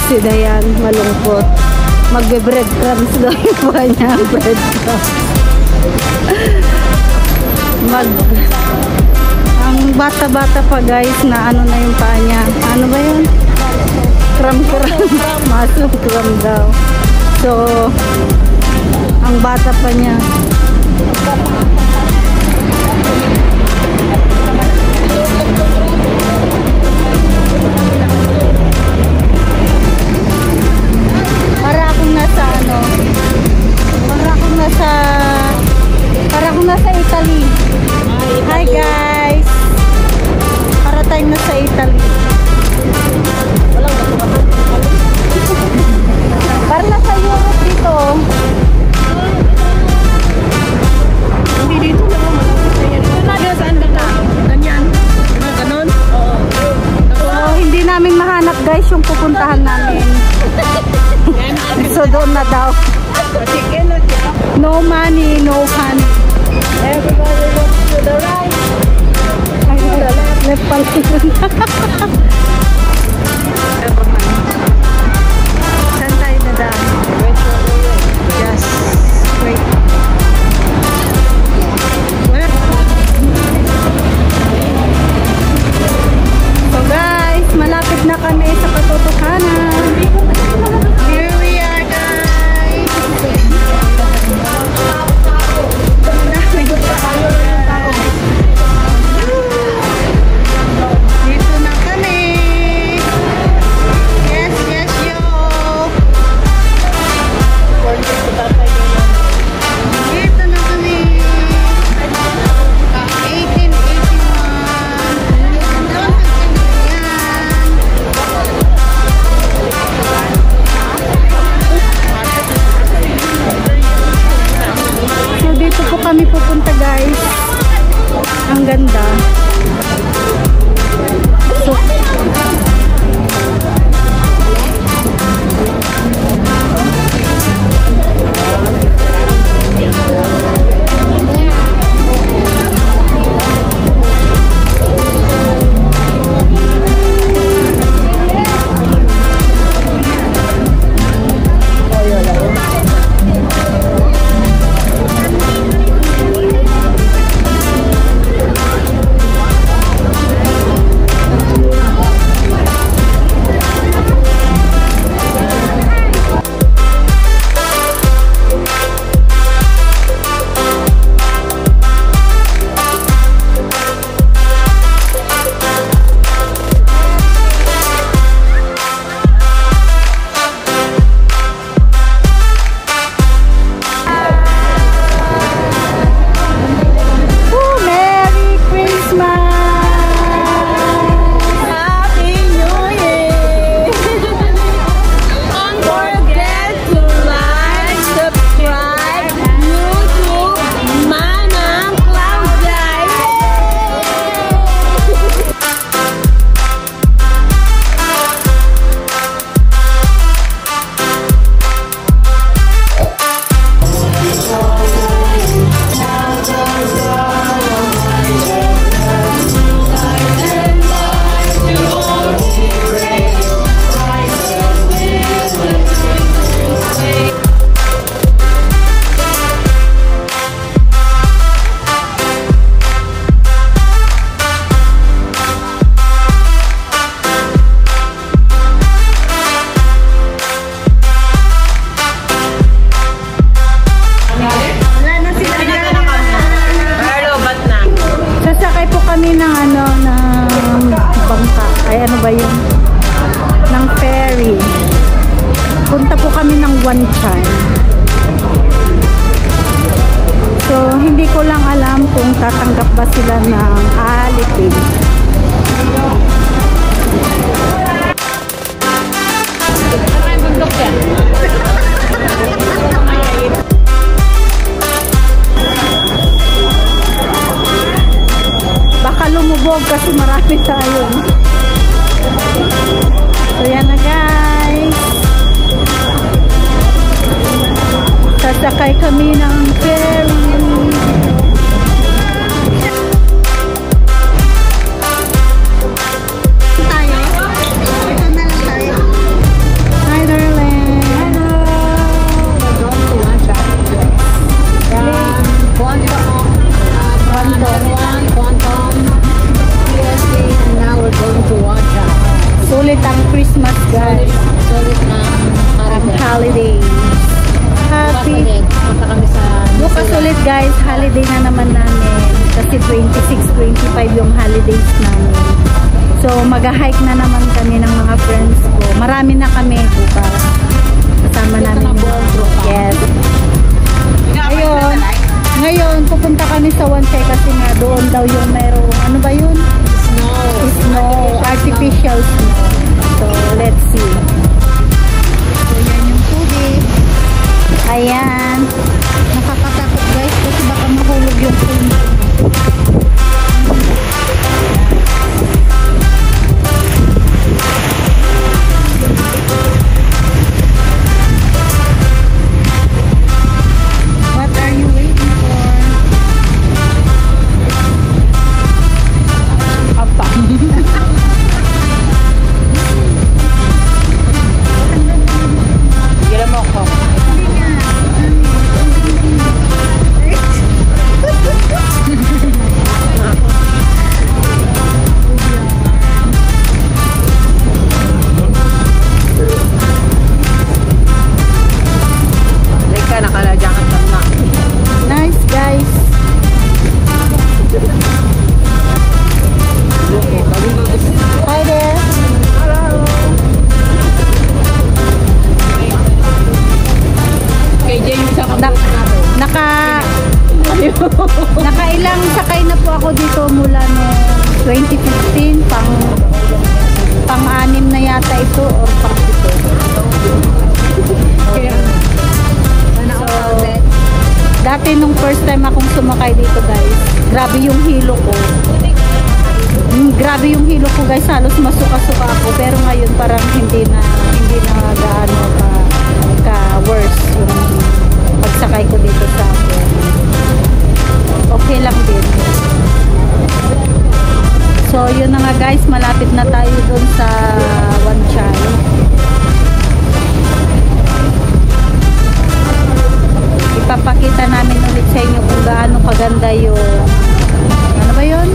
Si Dayan, malungkot. Magbe-breadcrumbs daw yung buha niya. Breadcrumbs. Ang bata-bata pa guys na ano na yung paa niya. Ano ba yun? Kram-kram. Masong kram daw. So, ang bata pa niya. Para akong nasa Italy. Hi guys. Para tayong nasa Italy. Para nasa Europe dito. Hindi dito naman malapit na yan. Saan ba ka? Ganyan. Ganon? Oo. So, hindi namin mahanap guys yung pupuntahan namin. So doon na daw. No money, no honey. Everybody looks to the right. Ay, to the left. Left pala yun. Saan tayo na daw? Yes. Wait. So guys, malapit na kami sa katotohanan. Here we are guys. Dito na kami. Yes, yes, yo. Dito na kami. 1881. So dito po kami pupunta guys. Ang ganda. So, Wanchan. So, hindi ko lang alam kung tatanggap ba sila ng alipin. Baka lumubog kasi marami tayo. So, yan na guys. Sasakay kami ng ferry. Tayo? Ito na lang tayo. holiday na naman namin. Kasi 26, 25 yung holidays namin. So, mag-hike na naman kami ng mga friends ko. Marami na kami bukas. Kasama namin yung buong group. Yes. Ngayon, pupunta kami sa Wansay kasi nga doon daw yung merong, ano ba yun? Snow. Artificial snow. So, let's see. So, yan yung tubig. Ayan. Nakakatakot guys kasi baka mahulog yung tubig. What are you waiting for? Apa? Gila mo ako. Nice guys. Hi there. Hello. Nakailang sakay na po ako dito mula no 2015 pang-anim na yata ito or pang-ito. So, dati nung first time akong sumakay dito guys, grabe yung hilo ko. Grabe yung hilo ko guys, halos masuka-suka ako. Pero ngayon parang hindi na gaano ka worse yung pagsakay ko dito sa akin. Okay lang din. So yun na nga guys, malapit na tayo dun sa Wanchay. Ipapakita namin ulit sa inyo kung gaano kaganda yung ano ba yun?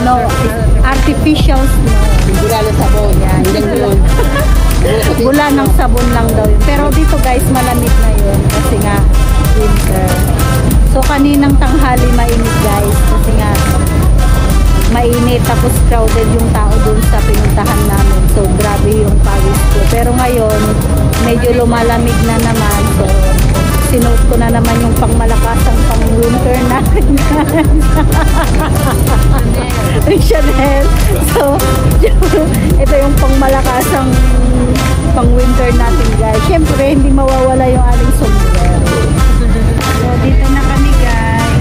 Snow. Artificial snow. Bula ng sabon. Yan. Bula ng sabon lang daw yun. Pero dito guys, malamig na yun. Kasi nga, winter. So kaninang tanghali mainit guys. Kasi nga, mainit. Tapos crowded yung tao dun sa pinuntahan namin. So grabe yung pawis ko. Pero ngayon, medyo lumalamig na naman. So, sinuot ko na naman yung pangmalakasang pang-winter natin guys. Chanel. So, ito yung pangmalakasang pang-winter natin guys. Siyempre, hindi mawawala yung aling sombrero. So, dito na kami guys.